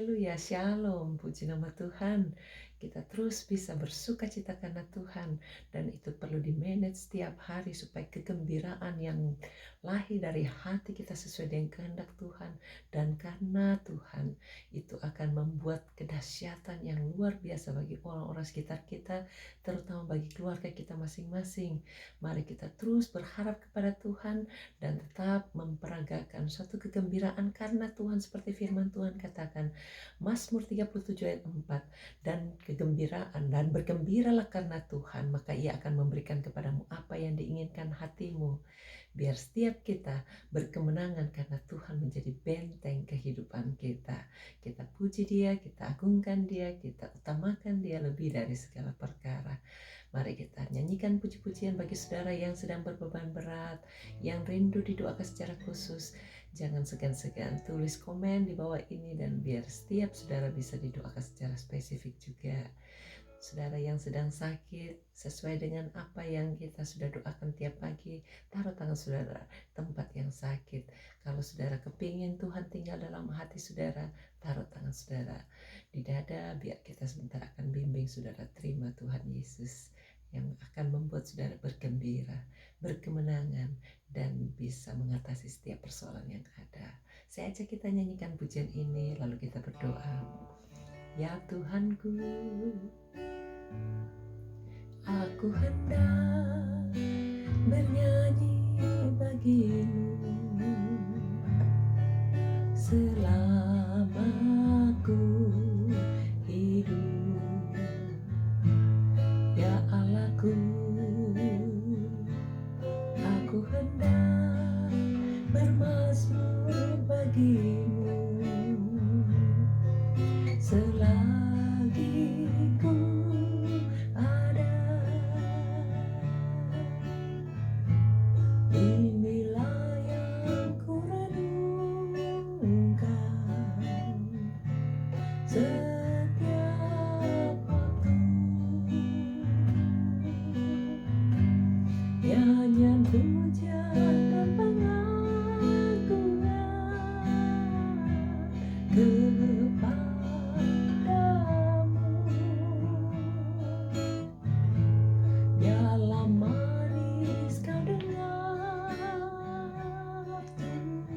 Haleluya, shalom, puji nama Tuhan. Kita terus bisa bersuka cita karena Tuhan. Dan itu perlu di-manage setiap hari supaya kegembiraan yang lahir dari hati kita sesuai dengan kehendak Tuhan. Dan karena Tuhan, itu akan membuat kedahsyatan yang luar biasa bagi orang-orang sekitar kita, terutama bagi keluarga kita masing-masing. Mari kita terus berharap kepada Tuhan dan tetap memperagakan suatu kegembiraan karena Tuhan, seperti firman Tuhan katakan Mazmur 37 ayat 4, dan kegembiraan dan bergembiralah karena Tuhan, maka Ia akan memberikan kepadamu apa yang diinginkan hatimu. Biar setiap kita berkemenangan karena Tuhan menjadi benteng kehidupan kita. Kita puji Dia, kita agungkan Dia, kita utamakan Dia lebih dari segala perkara. Mari kita nyanyikan puji-pujian bagi saudara yang sedang berbeban berat, yang rindu didoakan secara khusus. Jangan segan-segan tulis komen di bawah ini, dan biar setiap saudara bisa didoakan secara spesifik juga. Saudara yang sedang sakit, sesuai dengan apa yang kita sudah doakan tiap pagi, taruh tangan saudara tempat yang sakit. Kalau saudara kepingin Tuhan tinggal dalam hati saudara, taruh tangan saudara di dada, biar kita sebentar akan bimbing saudara terima Tuhan Yesus, yang akan membuat saudara bergembira, berkemenangan, dan bisa mengatasi setiap persoalan yang ada. Saya ajak kita nyanyikan pujian ini, lalu kita berdoa. Ya Tuhanku, aku hendak bernyanyi bagimu selama aku hidup. Ya Allahku, aku hendak bermazmur bagimu selagi ku ada. Inilah yang ku renungkan setiap waktu. Nyanyian pujian dan pengagungan kepadamu, dalam manis kau dengar Tuhan,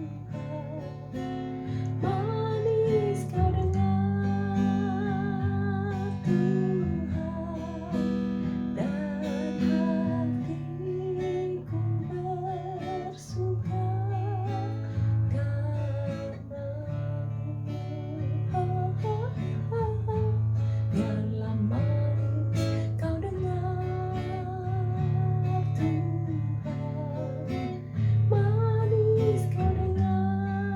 manis kau dengar Tuhan, dan hatiku bersuka karenamu. Dalam manis kau dengar Tuhan, manis kau dengar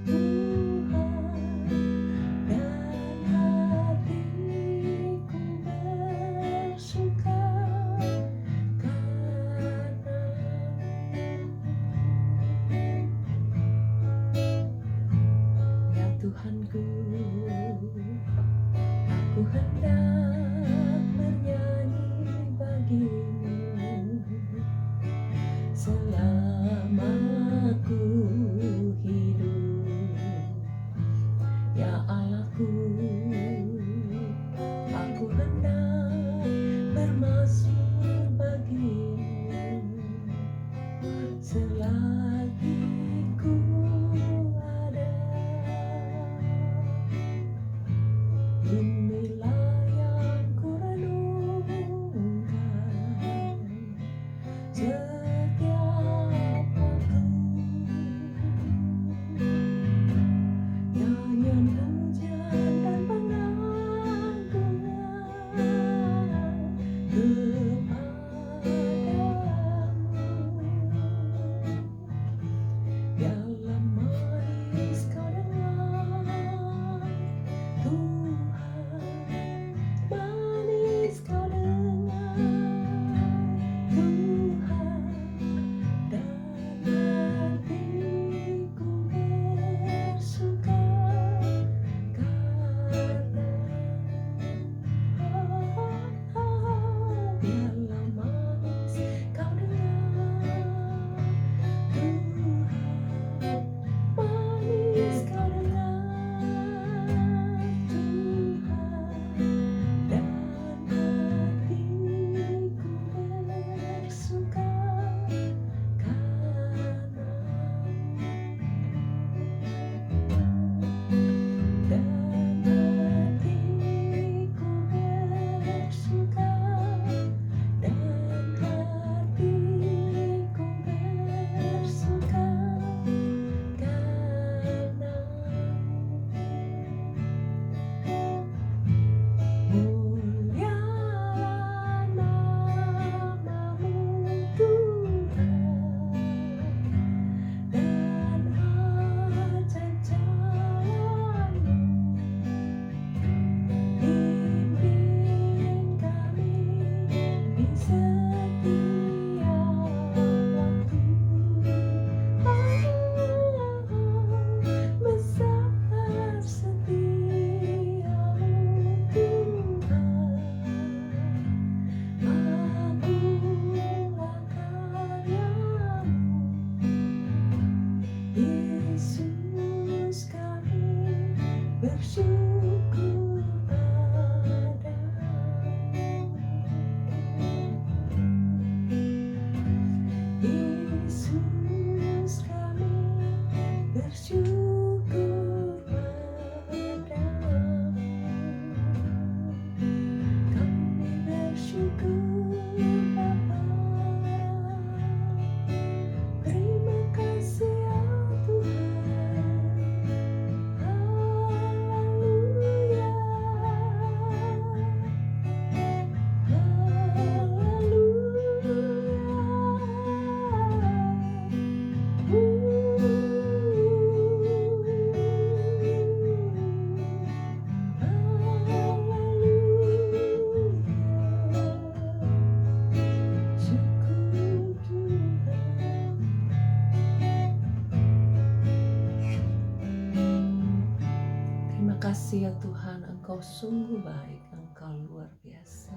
Tuhan, dan hatiku bersuka karenamu. Ya Tuhanku, aku hendak bernyanyi bagimu selama aku hidup. Ya Allahku, aku hendak bermazmur bagimu selagi ku ada. Inilah yang ku renungkan setiap waktu. Nyanyian pujian dan pengagungan kepadamu, dalam manis kau dengar Tuhan, bersyukur padamu. Yesus, kami bersyukur padamu. Kami bersyukur Bapa. Terima kasih ya Tuhan. Haleluya. Terima kasih ya Tuhan, Engkau sungguh baik, Engkau luar biasa.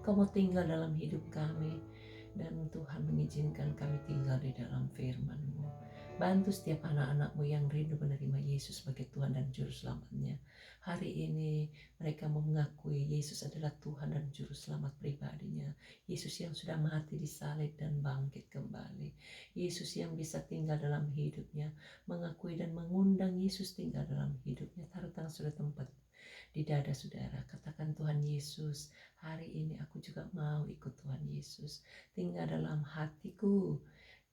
Kau mau tinggal dalam hidup kami, dan Tuhan mengizinkan kami tinggal di dalam firman-Mu. Bantu setiap anak-anak-Mu yang rindu menerima Yesus sebagai Tuhan dan Juru Selamatnya. Hari ini mereka mau mengakui Yesus adalah Tuhan dan Juru Selamat pribadinya. Yesus yang sudah mati di salib dan bangkit kembali. Yesus yang bisa tinggal dalam hidupnya. Mengakui dan mengundang Yesus tinggal dalam hidupnya. Taruh tangan saudara tempat di dada saudara. Katakan, Tuhan Yesus, hari ini aku juga mau ikut Tuhan Yesus. Tinggal dalam hatiku.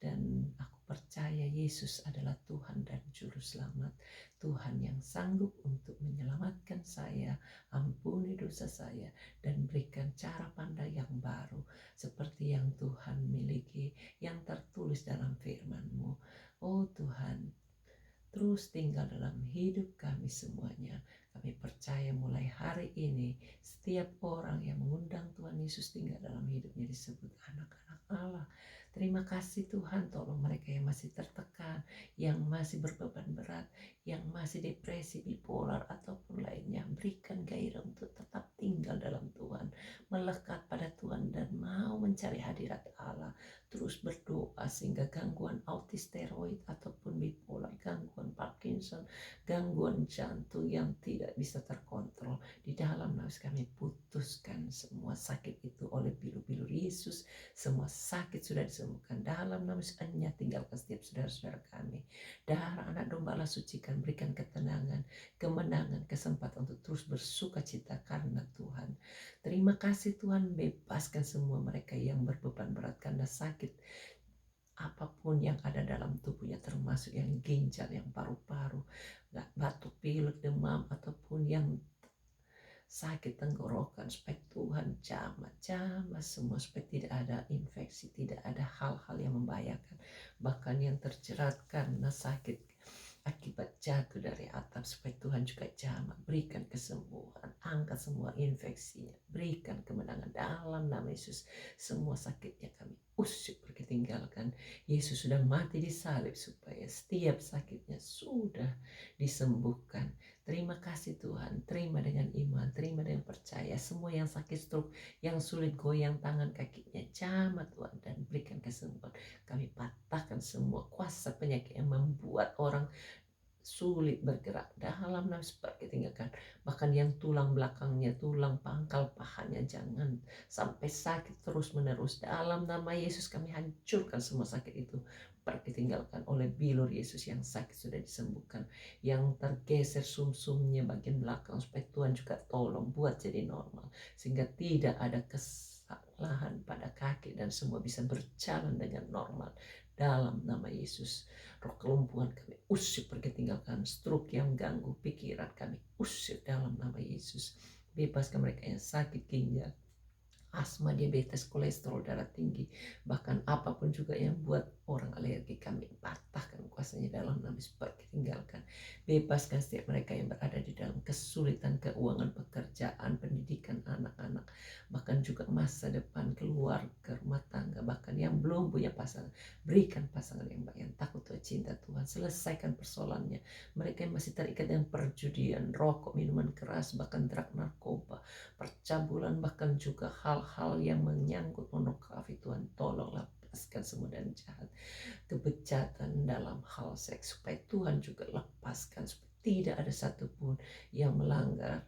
Dan aku percaya Yesus adalah Tuhan dan Juru Selamat. Tuhan yang sanggup untuk menyelamatkan saya, ampuni dosa saya, dan berikan cara pandang yang baru. Seperti yang Tuhan miliki, yang tertulis dalam firman-Mu. Oh Tuhan, terus tinggal dalam hidup kami semuanya. Kami percaya mulai hari ini, setiap orang yang mengundang Tuhan Yesus tinggal dalam hidupnya disebut anak-anak Allah. Terima kasih Tuhan, tolong mereka yang masih tertekan, yang masih berbeban berat, yang masih depresi, bipolar, ataupun lainnya. Berikan gairah untuk tetap tinggal dalam Tuhan, melekat pada Tuhan dan mau mencari hadirat Allah. Terus berdoa sehingga gangguan autis steroid ataupun bipolar, gangguan Parkinson, gangguan jantung yang tidak bisa terkontrol. Di dalam nafas kami putuskan semua sakit itu oleh bilu-bilu Yesus. Semua sakit sudah disembuhkan. Dalam nafas Enya tinggalkan setiap saudara-saudara kami. Darah anak domba Allah sucikan, berikan ketenangan, kemenangan, kesempatan untuk terus bersuka cita karena Tuhan. Terima kasih Tuhan, bebaskan semua mereka yang berbeban berat karena sakit apapun yang ada dalam tubuhnya, termasuk yang ginjal, yang paru-paru, batuk pilek, demam, ataupun yang sakit tenggorokan, supaya Tuhan jamah semua, supaya tidak ada infeksi, tidak ada hal-hal yang membahayakan, bahkan yang terjerat karena sakit akibat jatuh dari atap, supaya Tuhan juga jamah, berikan kesembuhan, angkat semua infeksinya, berikan kemenangan dalam nama Yesus. Semua sakitnya kami usir pergi tinggalkan. Yesus sudah mati di salib supaya setiap sakitnya sudah disembuhkan. Terima kasih Tuhan, terima dengan iman, terima dengan percaya. Semua yang sakit stroke, yang sulit goyang tangan kakinya, jamah Tuhan dan berikan kesembuhan. Kami patahkan semua kuasa penyakit yang membuat orang sulit bergerak dalam nafas pergi tinggalkan. Bahkan yang tulang belakangnya, tulang pangkal pahanya, jangan sampai sakit terus menerus. Dalam nama Yesus kami hancurkan semua sakit itu, pergi tinggalkan oleh bilur Yesus. Yang sakit sudah disembuhkan, yang tergeser sumsumnya bagian belakang, supaya Tuhan juga tolong buat jadi normal, sehingga tidak ada kesalahan pada kaki dan semua bisa berjalan dengan normal. Dalam nama Yesus, roh kelumpuhan kami usir pergi tinggalkan, stroke yang ganggu pikiran kami usir dalam nama Yesus. Bebaskan mereka yang sakit ginjal, asma, diabetes, kolesterol, darah tinggi, bahkan apapun juga yang buat orang alergi, kami patahkan kuasanya dalam nama Yesus. Tinggalkan, bebaskan setiap mereka yang berada di dalam kesulitan keuangan, pekerjaan, pendidikan anak-anak, bahkan juga masa depan, keluarga, rumah tangga, bahkan yang belum punya pasangan, berikan pasangan yang baik, yang takut Tuhan, cinta Tuhan. Selesaikan persoalannya. Mereka yang masih terikat dengan perjudian, rokok, minuman keras, bahkan drug, narkoba, percabulan, bahkan juga hal-hal yang menyangkut pornografi, Tuhan tolong lepaskan semua dan jahat, kebejatan dalam hal seks, supaya Tuhan juga lepaskan, supaya tidak ada satupun yang melanggar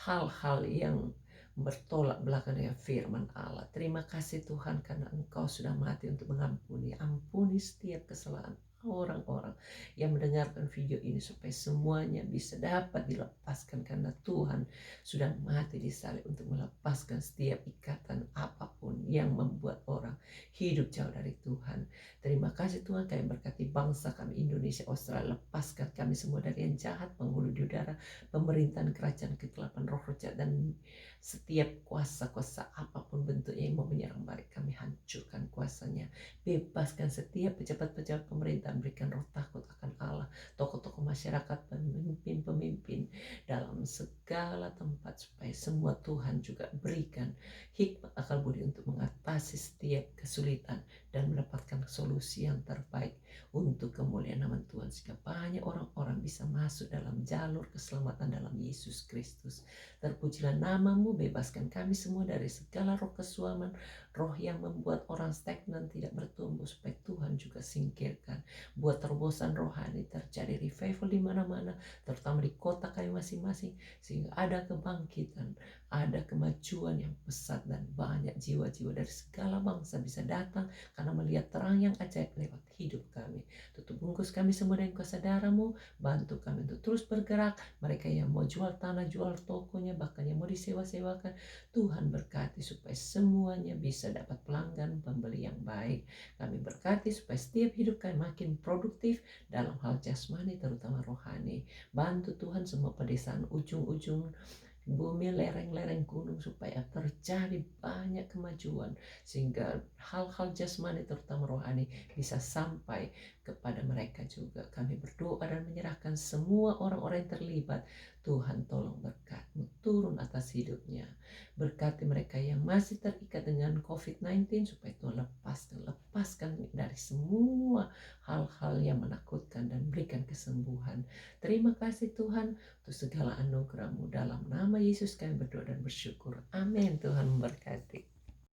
hal-hal yang bertolak belakang dengan firman Allah. Terima kasih Tuhan karena Engkau sudah mati untuk mengampuni. Ampuni setiap kesalahan orang-orang yang mendengarkan video ini supaya semuanya bisa dapat dilepaskan karena Tuhan sudah mati di salib untuk melepaskan setiap ikatan apapun yang membuat orang hidup jauh dari Tuhan. Terima kasih Tuhan, kami berkati bangsa kami Indonesia, Australia. Lepaskan kami semua dari yang jahat, penghulu di udara, pemerintahan kerajaan kegelapan roh jahat, dan setiap kuasa-kuasa apapun bentuknya yang mau menyerang balik, kami hancurkan kuasanya. Bebaskan setiap pejabat-pejabat pemerintah, berikan roh takut akan Allah, tokoh-tokoh masyarakat, pemimpin-pemimpin dalam segala tempat, supaya semua Tuhan juga berikan hikmat akal budi untuk mengatasi setiap kesulitan dan mendapatkan solusi yang terbaik untuk kemuliaan nama Tuhan, sehingga banyak orang-orang bisa masuk dalam jalur keselamatan dalam Yesus Kristus. Terpujilah namamu, bebaskan kami semua dari segala roh kesuaman, roh yang membuat orang stagnan tidak bertumbuh, supaya Tuhan juga singkirkan. Buat terobosan rohani, terjadi revival di mana-mana, terutama di kota kami masing-masing, sehingga ada kebangkitan, ada kemajuan yang pesat, dan banyak jiwa-jiwa dari segala bangsa bisa datang karena melihat terang yang ajaib lewat hidup kami. Tutup bungkus kami semua dengan kuasa darah-Mu, bantu kami untuk terus bergerak. Mereka yang mau jual tanah, jual tokonya, bahkan yang mau disewa-sewakan, Tuhan berkati supaya semuanya bisa dapat pelanggan, pembeli yang baik. Kami berkati supaya setiap hidup kami makin produktif dalam hal jasmani, terutama rohani. Bantu Tuhan semua pedesaan ujung-ujung bumi, lereng-lereng gunung, supaya terjadi banyak kemajuan, sehingga hal-hal jasmani terutama rohani bisa sampai kepada mereka juga. Kami berdoa dan menyerahkan semua orang-orang yang terlibat. Tuhan tolong berkat-Mu turun atas hidupnya. Berkati mereka yang masih terikat dengan COVID-19, supaya Tuhan lepaskan dari semua hal-hal yang menakutkan dan berikan kesembuhan. Terima kasih Tuhan untuk segala anugerah-Mu. Dalam nama Yesus kami berdoa dan bersyukur. Amin. Tuhan memberkati.